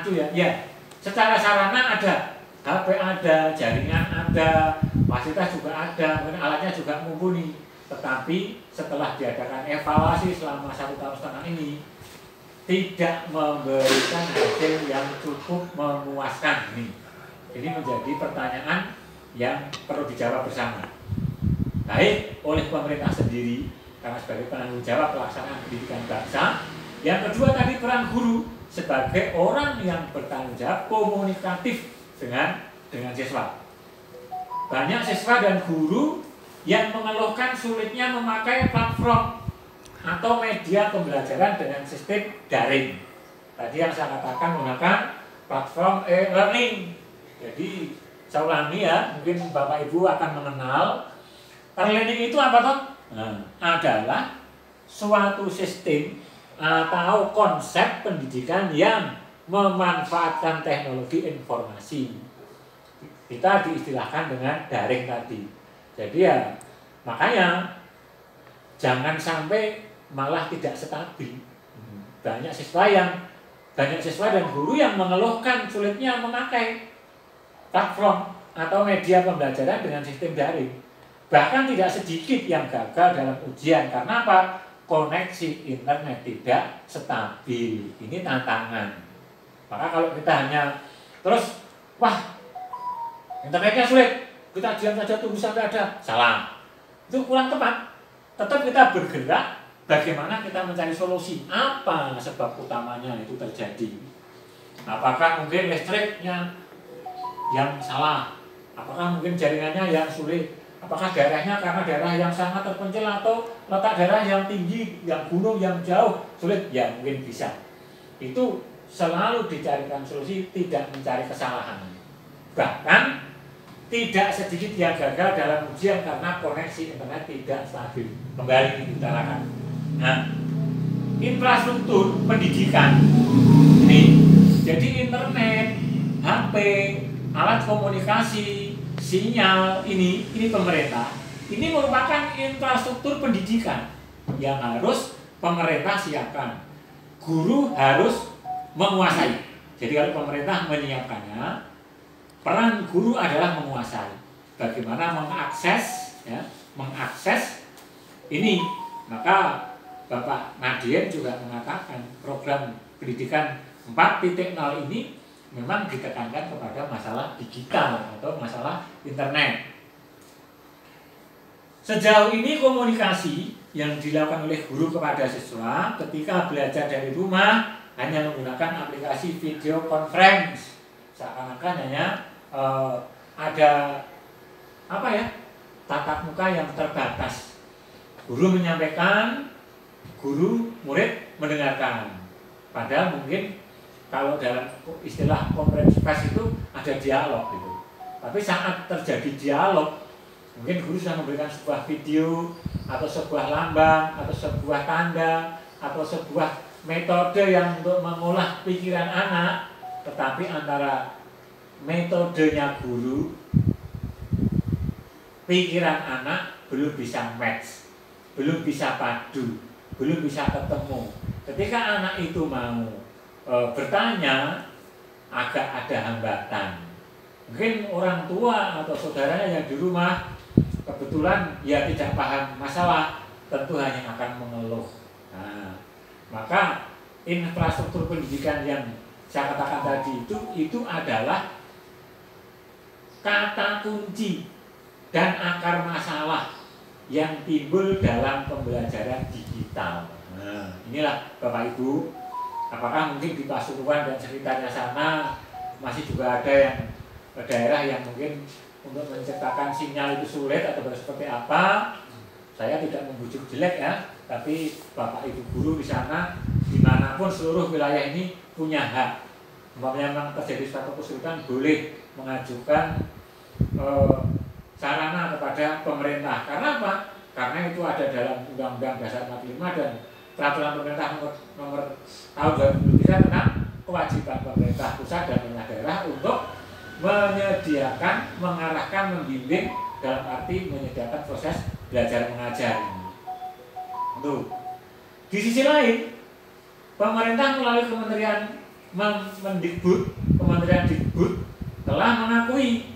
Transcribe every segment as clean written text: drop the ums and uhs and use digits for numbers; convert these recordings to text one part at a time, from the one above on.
maju ya. Ya, secara sarana ada, HP ada, jaringan ada, fasilitas juga ada, mungkin alatnya juga mumpuni. Tetapi setelah diadakan evaluasi selama 1,5 tahun ini, tidak memberikan hasil yang cukup memuaskan ini. Ini menjadi pertanyaan yang perlu dijawab bersama. Baik oleh pemerintah sendiri, karena sebagai penanggung jawab pelaksanaan pendidikan bangsa. Yang kedua tadi peran guru sebagai orang yang bertanggung jawab komunikatif dengan siswa. Banyak siswa dan guru yang mengeluhkan sulitnya memakai platform atau media pembelajaran dengan sistem daring. Tadi yang saya katakan menggunakan platform e-learning. Jadi saya ulangi ya, mungkin Bapak Ibu akan mengenal e-learning itu apa toh? Adalah suatu sistem atau konsep pendidikan yang memanfaatkan teknologi informasi. Kita diistilahkan dengan daring tadi. Jadi ya makanya jangan sampai malah tidak stabil. Banyak siswa dan guru yang mengeluhkan sulitnya memakai platform atau media pembelajaran dengan sistem daring. Bahkan tidak sedikit yang gagal dalam ujian karena apa? Koneksi internet tidak stabil. Ini tantangan. Maka kalau kita hanya terus, wah, internetnya sulit, kita diam saja tunggu sampai ada, salah. Itu kurang tepat. Tetap kita bergerak, bagaimana kita mencari solusi. Apa sebab utamanya itu terjadi? Apakah mungkin listriknya yang salah? Apakah mungkin jaringannya yang sulit? Apakah daerahnya karena daerah yang sangat terpencil atau letak daerah yang tinggi, yang gunung, yang jauh, sulit? Ya mungkin bisa. Itu selalu dicarikan solusi, tidak mencari kesalahan. Bahkan tidak sedikit yang gagal dalam ujian karena koneksi internet tidak stabil. Kembali diutarakan. Nah, infrastruktur pendidikan ini, jadi internet, HP, alat komunikasi, sinyal ini pemerintah. Ini merupakan infrastruktur pendidikan yang harus pemerintah siapkan. Guru harus menguasai. Jadi kalau pemerintah menyiapkannya, peran guru adalah menguasai. Bagaimana mengakses ini. Maka Bapak Nadiem juga mengatakan program pendidikan 4.0 ini memang ditekankan kepada masalah digital atau masalah internet. Sejauh ini komunikasi yang dilakukan oleh guru kepada siswa ketika belajar dari rumah hanya menggunakan aplikasi video conference. Seakan-akan hanya ada tatap muka yang terbatas. Guru menyampaikan, guru murid mendengarkan. Padahal mungkin kalau dalam istilah konferensi pers itu ada dialog gitu. Tapi saat terjadi dialog, mungkin guru sudah memberikan sebuah video atau sebuah lambang atau sebuah tanda atau sebuah metode yang untuk mengolah pikiran anak, tetapi antara metodenya guru, pikiran anak belum bisa match, belum bisa padu, belum bisa ketemu. Ketika anak itu mau bertanya, agak ada hambatan. Mungkin orang tua atau saudaranya yang di rumah kebetulan ya tidak paham masalah, tentu hanya akan mengeluh. Nah, maka infrastruktur pendidikan yang saya katakan tadi itu adalah kata kunci dan akar masalah yang timbul dalam pembelajaran digital. Nah, inilah Bapak Ibu, apakah mungkin di Pasuruan dan sekitarnya sana masih juga ada yang daerah yang mungkin untuk menciptakan sinyal itu sulit atau seperti apa? Saya tidak membujuk jelek ya, tapi Bapak Ibu guru di sana dimanapun seluruh wilayah ini punya hak. Memang terjadi suatu kesulitan boleh mengajukan sarana kepada pemerintah. Karena apa? Karena itu ada dalam Undang-Undang Dasar 45 dan Peraturan Pemerintah nomor tahun 2003 tentang kewajiban pemerintah pusat dan pemerintah daerah untuk menyediakan, mengarahkan, membimbing dalam arti menyediakan proses belajar mengajar ini. Tuh. Di sisi lain, pemerintah melalui Kementerian Mendikbud, Kementerian Dikbud telah mengakui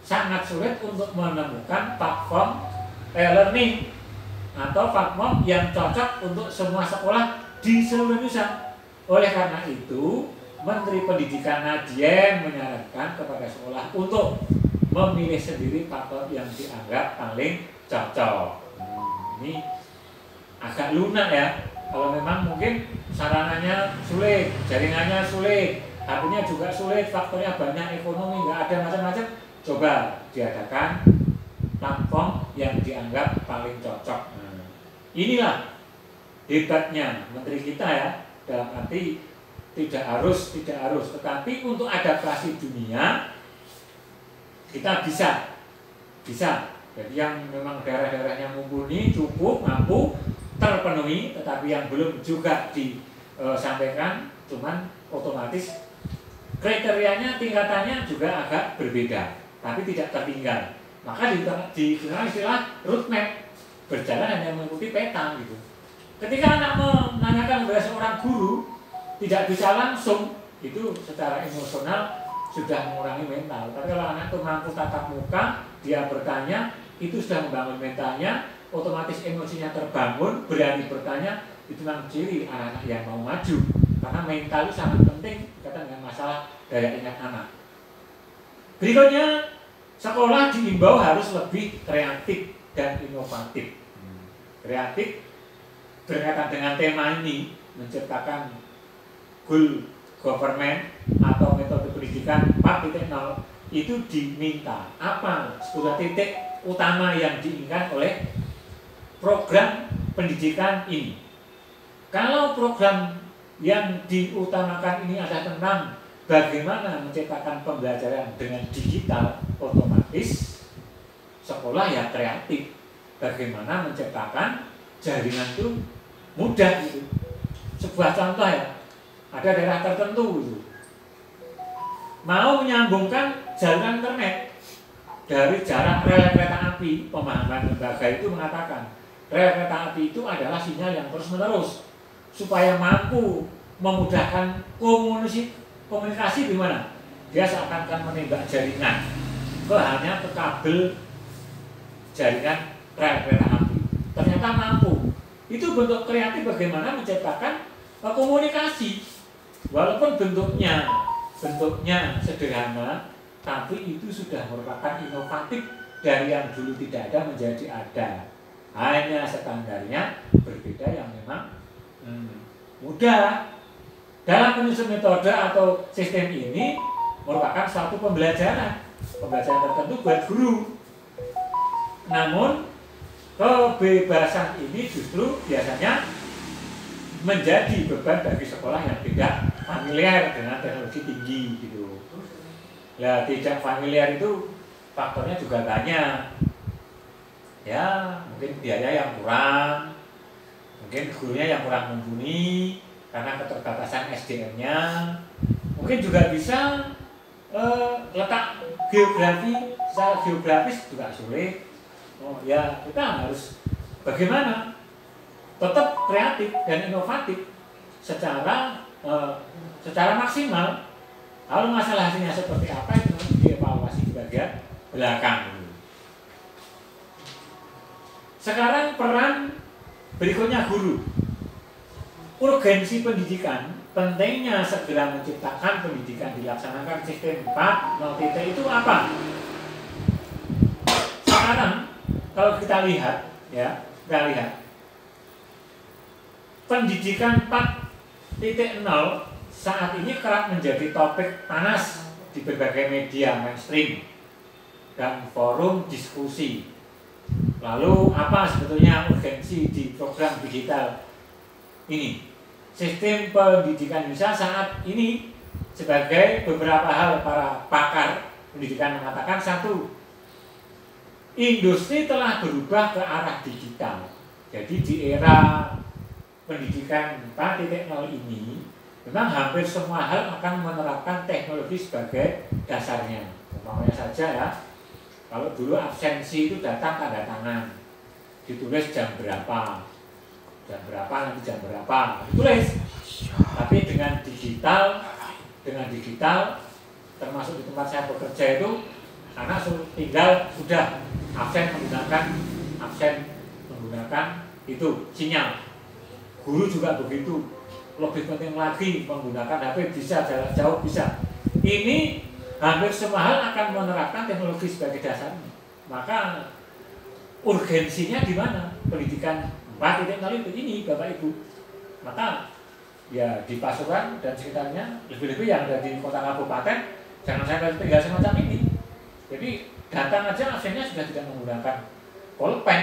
sangat sulit untuk menemukan platform e-learning atau platform yang cocok untuk semua sekolah di seluruh Indonesia. Oleh karena itu, Menteri Pendidikan Nadiem menyarankan kepada sekolah untuk memilih sendiri platform yang dianggap paling cocok. Ini agak lunak ya. Kalau memang mungkin sarananya sulit, jaringannya sulit, HP-nya juga sulit, faktornya banyak, ekonomi nggak ada macam-macam, coba diadakan platform yang dianggap paling cocok. Nah, inilah hebatnya Menteri kita ya, dalam arti tidak harus, tetapi untuk adaptasi dunia kita bisa. Jadi yang memang daerah-daerahnya mumpuni, cukup, mampu, terpenuhi, tetapi yang belum juga disampaikan, cuman otomatis kriterianya, tingkatannya juga agak berbeda, tapi tidak tertinggal. Maka digunakan istilah roadmap, berjalan hanya mengikuti peta gitu. Ketika anak menanyakan kepada seorang guru, tidak bisa langsung, itu secara emosional sudah mengurangi mental. Tapi kalau anak itu mampu tatap muka, dia bertanya, itu sudah membangun mentalnya, otomatis emosinya terbangun, berani bertanya, itu memang ciri anak-anak yang mau maju. Karena mental itu sangat penting berkaitan dengan masalah daya ingat anak. Berikutnya, sekolah diimbau harus lebih kreatif dan inovatif. Kreatif berkaitan dengan tema ini, menciptakan goal government atau metode pendidikan 4.0 itu diminta apa sebuah titik utama yang diinginkan oleh program pendidikan ini. Kalau program yang diutamakan ini adalah tentang bagaimana menciptakan pembelajaran dengan digital, otomatis sekolah ya kreatif. Bagaimana menciptakan jaringan itu mudah gitu. Sebuah contoh ya, ada daerah tertentu gitu, mau menyambungkan jaringan internet dari jarak rel kereta api. Pemahaman lembaga itu mengatakan rel kereta api itu adalah sinyal yang terus-menerus supaya mampu memudahkan komunikasi di mana dia seakan-akan menembak jaringan hanya ke kabel jaringan rel kereta api. Ternyata mampu. Itu bentuk kreatif bagaimana menciptakan komunikasi, walaupun bentuknya sederhana, tapi itu sudah merupakan inovatif dari yang dulu tidak ada menjadi ada. Hanya standarnya berbeda yang memang mudah. Dalam penyusun metode atau sistem ini merupakan suatu pembelajaran tertentu buat guru. Namun kebebasan ini justru biasanya menjadi beban bagi sekolah yang tidak familiar dengan teknologi tinggi gitu. Ya, tidak familiar itu faktornya juga banyak. Ya, mungkin biaya yang kurang, mungkin gurunya yang kurang mumpuni karena keterbatasan SDM-nya. Mungkin juga bisa letak secara geografis juga sulit. Oh ya, kita harus bagaimana tetap kreatif dan inovatif secara maksimal. Kalau masalah hasilnya seperti apa itu nanti dievaluasi di bagian belakang. Sekarang peran berikutnya guru. Urgensi pendidikan, pentingnya segera menciptakan pendidikan dilaksanakan sistem 4.0 itu apa? Sekarang kalau kita lihat pendidikan 4.0 saat ini kerap menjadi topik panas di berbagai media mainstream dan forum diskusi. Lalu apa sebetulnya urgensi di program digital ini? Sistem pendidikan Indonesia saat ini sebagai beberapa hal para pakar pendidikan mengatakan, satu, industri telah berubah ke arah digital. Jadi di era pendidikan 4.0 ini memang hampir semua hal akan menerapkan teknologi sebagai dasarnya. Umpamanya saja ya, kalau dulu absensi itu datang tanda tangan, ditulis jam berapa nanti jam berapa ditulis. Tapi dengan digital dengan digital, termasuk di tempat saya bekerja itu, anak tinggal sudah absen menggunakan itu sinyal. Guru juga begitu. Lebih penting lagi menggunakan HP, bisa jarak jauh bisa. Ini hampir semua hal akan menerapkan teknologi sebagai dasarnya. Maka urgensinya di mana? Pendidikan 4.0 ini Bapak Ibu. Maka ya di Pasuruan dan sekitarnya, lebih-lebih yang ada di kota kabupaten, jangan sampai tinggal semacam ini. Jadi datang aja absennya sudah tidak menggunakan pulpen,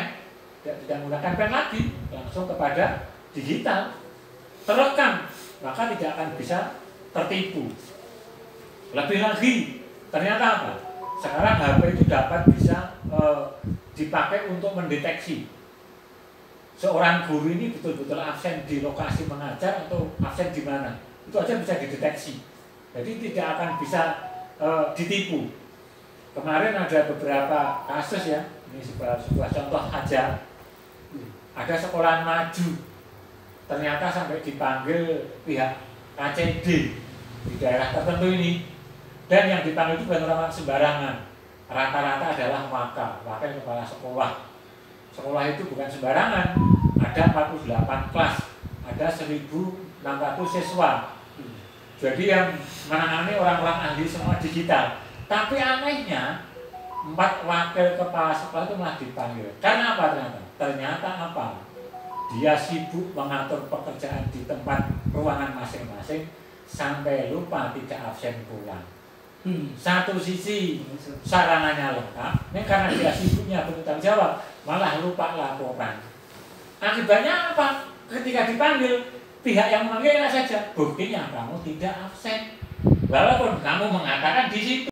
tidak menggunakan pen lagi, langsung kepada digital, terekam, maka tidak akan bisa tertipu. Lebih lagi, ternyata apa? Sekarang HP itu dapat bisa dipakai untuk mendeteksi seorang guru ini betul-betul absen di lokasi mengajar atau absen di mana. Itu aja bisa dideteksi. Jadi tidak akan bisa ditipu. Kemarin ada beberapa kasus ya, ini sebuah contoh aja. Ada sekolah maju, ternyata sampai dipanggil pihak KCD di daerah tertentu ini. Dan yang dipanggil itu bukan orang sembarangan. Rata-rata adalah wakil kepala sekolah. Sekolah itu bukan sembarangan. Ada 48 kelas, ada 1.600 siswa. Jadi yang menangani orang-orang ahli semua digital. Tapi anehnya 4 wakil kepala sekolah itu malah dipanggil. Karena apa ternyata? Ternyata apa? Dia sibuk mengatur pekerjaan di tempat ruangan masing-masing sampai lupa tidak absen pulang. Satu sisi sarananya lengkap, ini karena dia sibuknya bertanggung jawab, malah lupa laporan. Akibatnya apa? Ketika dipanggil, pihak yang memanggil enak saja. Buktinya kamu tidak absen, walaupun kamu mengatakan di situ.